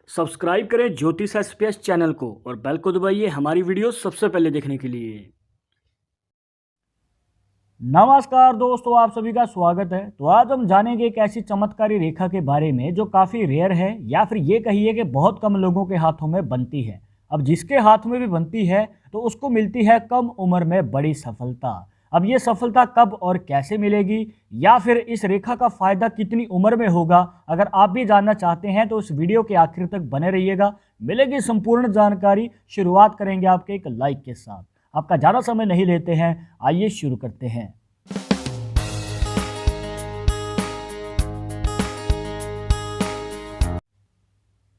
Subscribe करें ज्योतिष SPS channel को और बेल को दबाइए हमारी वीडियो सबसे पहले देखने के लिए। नमस्कार दोस्तों, आप सभी का स्वागत है। तो आज हम जानेंगे एक ऐसी चमत्कारी रेखा के बारे में जो काफ़ी रेयर है या फिर ये कहिए कि बहुत कम लोगों के हाथों में बनती है। अब जिसके हाथ में भी बनती है तो उसको मिलती है कम उम्र में बड़ी सफलता। अब ये सफलता कब और कैसे मिलेगी या फिर इस रेखा का फ़ायदा कितनी उम्र में होगा, अगर आप भी जानना चाहते हैं तो इस वीडियो के आखिर तक बने रहिएगा। मिलेगी संपूर्ण जानकारी। शुरुआत करेंगे आपके एक लाइक के साथ। आपका ज़्यादा समय नहीं लेते हैं, आइए शुरू करते हैं।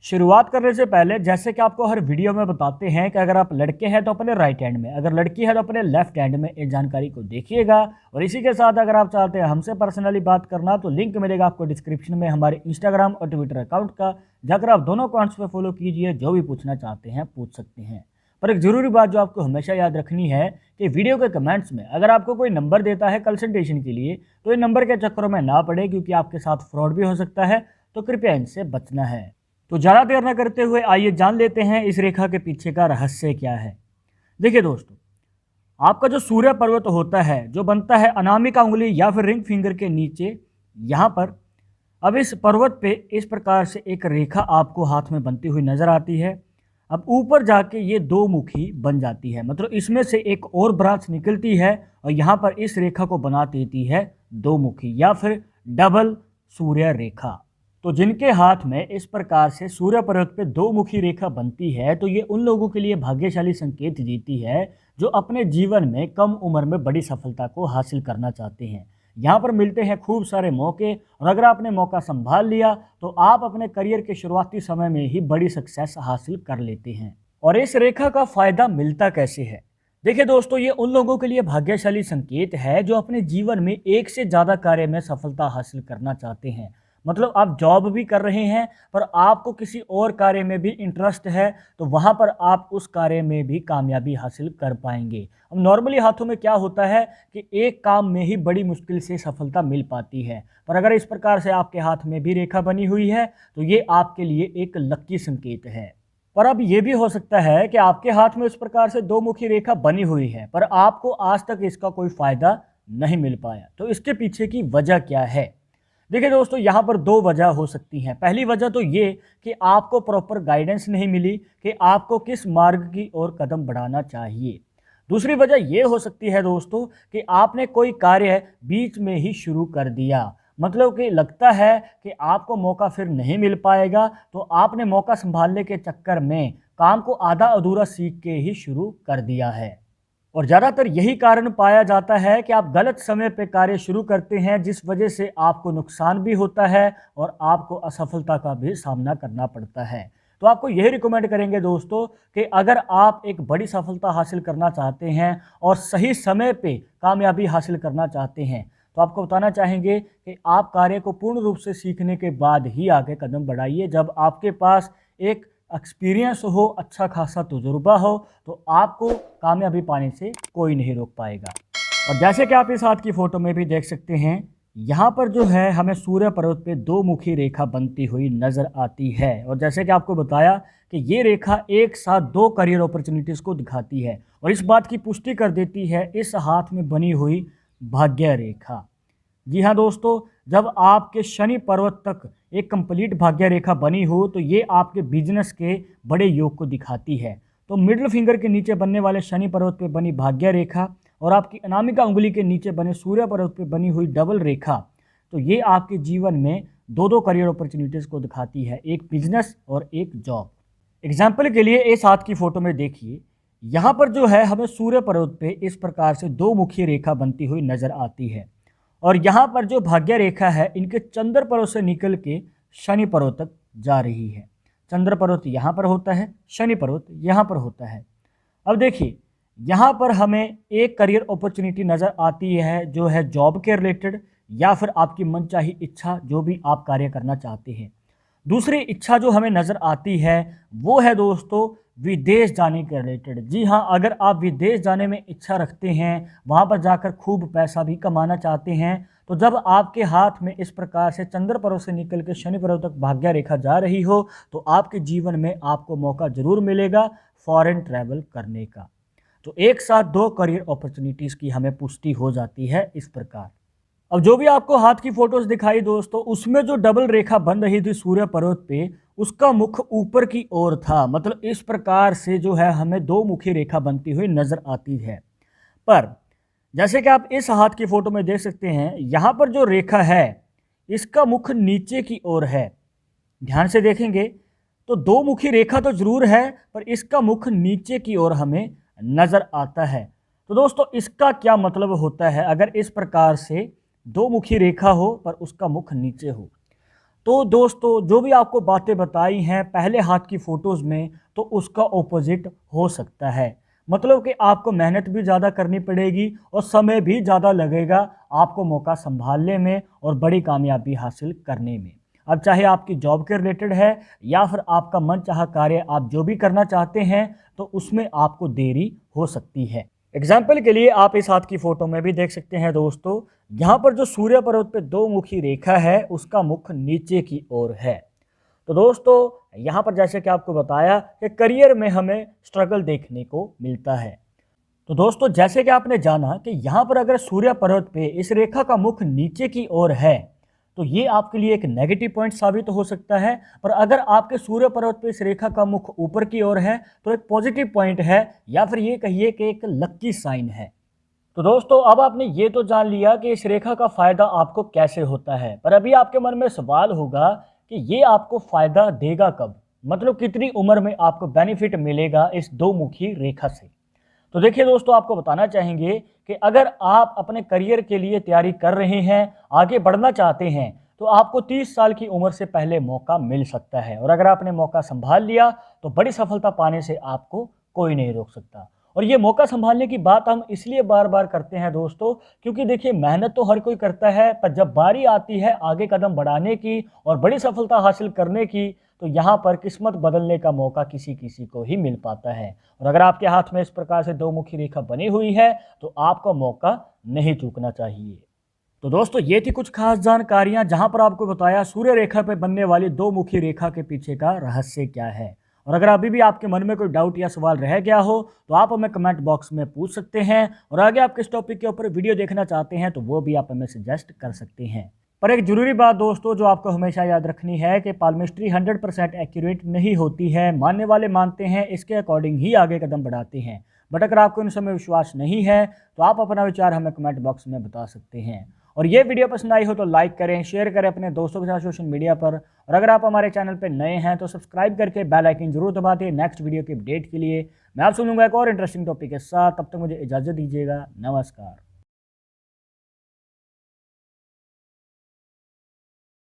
शुरुआत करने से पहले जैसे कि आपको हर वीडियो में बताते हैं कि अगर आप लड़के हैं तो अपने राइट हैंड में, अगर लड़की है तो अपने लेफ्ट हैंड में इस जानकारी को देखिएगा। और इसी के साथ अगर आप चाहते हैं हमसे पर्सनली बात करना तो लिंक मिलेगा आपको डिस्क्रिप्शन में हमारे इंस्टाग्राम और ट्विटर अकाउंट का, जाकर आप दोनों अकाउंट्स पर फॉलो कीजिए। जो भी पूछना चाहते हैं पूछ सकते हैं। पर एक ज़रूरी बात जो आपको हमेशा याद रखनी है कि वीडियो के कमेंट्स में अगर आपको कोई नंबर देता है कंसल्टेशन के लिए तो इन नंबर के चक्करों में ना पड़े, क्योंकि आपके साथ फ्रॉड भी हो सकता है। तो कृपया इनसे बचना है। तो ज़्यादा देर न करते हुए आइए जान लेते हैं इस रेखा के पीछे का रहस्य क्या है। देखिए दोस्तों, आपका जो सूर्य पर्वत होता है जो बनता है अनामिका उंगली या फिर रिंग फिंगर के नीचे यहाँ पर, अब इस पर्वत पे इस प्रकार से एक रेखा आपको हाथ में बनती हुई नजर आती है। अब ऊपर जाके ये दो मुखी बन जाती है, मतलब इसमें से एक और ब्रांच निकलती है और यहाँ पर इस रेखा को बना देती है दो मुखी या फिर डबल सूर्य रेखा। तो जिनके हाथ में इस प्रकार से सूर्य पर्वत पे दो मुखी रेखा बनती है तो ये उन लोगों के लिए भाग्यशाली संकेत देती है जो अपने जीवन में कम उम्र में बड़ी सफलता को हासिल करना चाहते हैं। यहाँ पर मिलते हैं खूब सारे मौके, और अगर आपने मौका संभाल लिया तो आप अपने करियर के शुरुआती समय में ही बड़ी सक्सेस हासिल कर लेते हैं। और इस रेखा का फायदा मिलता कैसे है? देखिए दोस्तों, ये उन लोगों के लिए भाग्यशाली संकेत है जो अपने जीवन में एक से ज़्यादा कार्य में सफलता हासिल करना चाहते हैं। मतलब आप जॉब भी कर रहे हैं पर आपको किसी और कार्य में भी इंटरेस्ट है, तो वहाँ पर आप उस कार्य में भी कामयाबी हासिल कर पाएंगे। अब नॉर्मली हाथों में क्या होता है कि एक काम में ही बड़ी मुश्किल से सफलता मिल पाती है, पर अगर इस प्रकार से आपके हाथ में भी रेखा बनी हुई है तो ये आपके लिए एक लकी संकेत है। पर अब ये भी हो सकता है कि आपके हाथ में इस प्रकार से दो मुखी रेखा बनी हुई है पर आपको आज तक इसका कोई फ़ायदा नहीं मिल पाया। तो इसके पीछे की वजह क्या है? देखिए दोस्तों, यहाँ पर दो वजह हो सकती हैं। पहली वजह तो ये कि आपको प्रॉपर गाइडेंस नहीं मिली कि आपको किस मार्ग की ओर कदम बढ़ाना चाहिए। दूसरी वजह ये हो सकती है दोस्तों कि आपने कोई कार्य बीच में ही शुरू कर दिया, मतलब कि लगता है कि आपको मौका फिर नहीं मिल पाएगा, तो आपने मौका संभालने के चक्कर में काम को आधा अधूरा सीख के ही शुरू कर दिया है। और ज़्यादातर यही कारण पाया जाता है कि आप गलत समय पे कार्य शुरू करते हैं, जिस वजह से आपको नुकसान भी होता है और आपको असफलता का भी सामना करना पड़ता है। तो आपको यही रिकमेंड करेंगे दोस्तों कि अगर आप एक बड़ी सफलता हासिल करना चाहते हैं और सही समय पे कामयाबी हासिल करना चाहते हैं तो आपको बताना चाहेंगे कि आप कार्य को पूर्ण रूप से सीखने के बाद ही आगे कदम बढ़ाइए। जब आपके पास एक एक्सपीरियंस हो, अच्छा खासा तजुर्बा हो, तो आपको कामयाबी पाने से कोई नहीं रोक पाएगा। और जैसे कि आप इस हाथ की फ़ोटो में भी देख सकते हैं, यहाँ पर जो है हमें सूर्य पर्वत पे दो मुखी रेखा बनती हुई नज़र आती है। और जैसे कि आपको बताया कि ये रेखा एक साथ दो करियर अपॉर्चुनिटीज़ को दिखाती है और इस बात की पुष्टि कर देती है इस हाथ में बनी हुई भाग्य रेखा। जी हाँ दोस्तों, जब आपके शनि पर्वत तक एक कंप्लीट भाग्य रेखा बनी हो तो ये आपके बिजनेस के बड़े योग को दिखाती है। तो मिडिल फिंगर के नीचे बनने वाले शनि पर्वत पे बनी भाग्य रेखा और आपकी अनामिका उंगली के नीचे बने सूर्य पर्वत पे बनी हुई डबल रेखा, तो ये आपके जीवन में दो दो करियर अपॉर्चुनिटीज़ को दिखाती है, एक बिजनेस और एक जॉब। एग्जाम्पल के लिए इस हाथ की फ़ोटो में देखिए, यहाँ पर जो है हमें सूर्य पर्वत पे इस प्रकार से दो मुखी रेखा बनती हुई नज़र आती है और यहाँ पर जो भाग्य रेखा है इनके चंद्र पर्वत से निकल के शनि पर्वत तक जा रही है। चंद्र पर्वत यहाँ पर होता है, शनि पर्वत यहाँ पर होता है। अब देखिए, यहाँ पर हमें एक करियर अपॉर्चुनिटी नज़र आती है जो है जॉब के रिलेटेड या फिर आपकी मनचाही इच्छा, जो भी आप कार्य करना चाहते हैं। दूसरी इच्छा जो हमें नज़र आती है वो है दोस्तों विदेश जाने के रिलेटेड। जी हाँ, अगर आप विदेश जाने में इच्छा रखते हैं, वहाँ पर जाकर खूब पैसा भी कमाना चाहते हैं, तो जब आपके हाथ में इस प्रकार से चंद्र पर्व से निकल के शनि पर्व तक भाग्य रेखा जा रही हो, तो आपके जीवन में आपको मौका ज़रूर मिलेगा फॉरेन ट्रैवल करने का। तो एक साथ 2 करियर अपॉर्चुनिटीज़ की हमें पुष्टि हो जाती है इस प्रकार। अब जो भी आपको हाथ की फोटोज दिखाई दोस्तों, उसमें जो डबल रेखा बन रही थी सूर्य पर्वत पे, उसका मुख ऊपर की ओर था। मतलब इस प्रकार से जो है हमें 2 मुखी रेखा बनती हुई नजर आती है। पर जैसे कि आप इस हाथ की फोटो में देख सकते हैं, यहाँ पर जो रेखा है इसका मुख नीचे की ओर है। ध्यान से देखेंगे तो 2 मुखी रेखा तो जरूर है, पर इसका मुख नीचे की ओर हमें नजर आता है। तो दोस्तों इसका क्या मतलब होता है, अगर इस प्रकार से 2 मुखी रेखा हो पर उसका मुख नीचे हो, तो दोस्तों जो भी आपको बातें बताई हैं पहले हाथ की फ़ोटोज़ में, तो उसका ऑपोजिट हो सकता है। मतलब कि आपको मेहनत भी ज़्यादा करनी पड़ेगी और समय भी ज़्यादा लगेगा आपको मौका संभालने में और बड़ी कामयाबी हासिल करने में। अब चाहे आपकी जॉब के रिलेटेड है या फिर आपका मनचाहा कार्य आप जो भी करना चाहते हैं, तो उसमें आपको देरी हो सकती है। एग्जाम्पल के लिए आप इस हाथ की फ़ोटो में भी देख सकते हैं दोस्तों, यहाँ पर जो सूर्य पर्वत पे 2 मुखी रेखा है उसका मुख नीचे की ओर है। तो दोस्तों यहाँ पर जैसे कि आपको बताया कि करियर में हमें स्ट्रगल देखने को मिलता है। तो दोस्तों जैसे कि आपने जाना कि यहाँ पर अगर सूर्य पर्वत पे इस रेखा का मुख नीचे की ओर है, तो ये आपके लिए एक नेगेटिव पॉइंट साबित हो सकता है। पर अगर आपके सूर्य पर्वत पे इस रेखा का मुख ऊपर की ओर है तो एक पॉजिटिव पॉइंट है, या फिर ये कहिए कि एक लक्की साइन है। तो दोस्तों अब आपने ये तो जान लिया कि इस रेखा का फ़ायदा आपको कैसे होता है, पर अभी आपके मन में सवाल होगा कि ये आपको फ़ायदा देगा कब, मतलब कितनी उम्र में आपको बेनिफिट मिलेगा इस 2 मुखी रेखा से। तो देखिए दोस्तों, आपको बताना चाहेंगे कि अगर आप अपने करियर के लिए तैयारी कर रहे हैं, आगे बढ़ना चाहते हैं, तो आपको 30 साल की उम्र से पहले मौका मिल सकता है। और अगर आपने मौका संभाल लिया तो बड़ी सफलता पाने से आपको कोई नहीं रोक सकता। और ये मौका संभालने की बात हम इसलिए बार बार करते हैं दोस्तों, क्योंकि देखिए मेहनत तो हर कोई करता है, पर जब बारी आती है आगे कदम बढ़ाने की और बड़ी सफलता हासिल करने की, तो यहाँ पर किस्मत बदलने का मौका किसी किसी को ही मिल पाता है। और अगर आपके हाथ में इस प्रकार से 2 मुखी रेखा बनी हुई है तो आपको मौका नहीं चूकना चाहिए। तो दोस्तों ये थी कुछ खास जानकारियाँ जहाँ पर आपको बताया सूर्य रेखा पर बनने वाली 2 मुखी रेखा के पीछे का रहस्य क्या है। और अगर अभी भी आपके मन में कोई डाउट या सवाल रह गया हो तो आप हमें कमेंट बॉक्स में पूछ सकते हैं, और आगे आप किस टॉपिक के ऊपर वीडियो देखना चाहते हैं तो वो भी आप हमें सजेस्ट कर सकते हैं। पर एक ज़रूरी बात दोस्तों जो आपको हमेशा याद रखनी है कि पाल्मिस्ट्री 100% एक्यूरेट नहीं होती है। मानने वाले मानते हैं, इसके अकॉर्डिंग ही आगे कदम बढ़ाते हैं। बट अगर आपको इन समय विश्वास नहीं है तो आप अपना विचार हमें कमेंट बॉक्स में बता सकते हैं। और ये वीडियो पसंद आई हो तो लाइक करें, शेयर करें अपने दोस्तों के साथ सोशल मीडिया पर। और अगर आप हमारे चैनल पर नए हैं तो सब्सक्राइब करके बेल आइकन जरूर दबा दें नेक्स्ट वीडियो की अपडेट के लिए। मैं आपसे मिलूंगा एक और इंटरेस्टिंग टॉपिक के साथ, तब तक मुझे इजाज़त दीजिएगा। नमस्कार।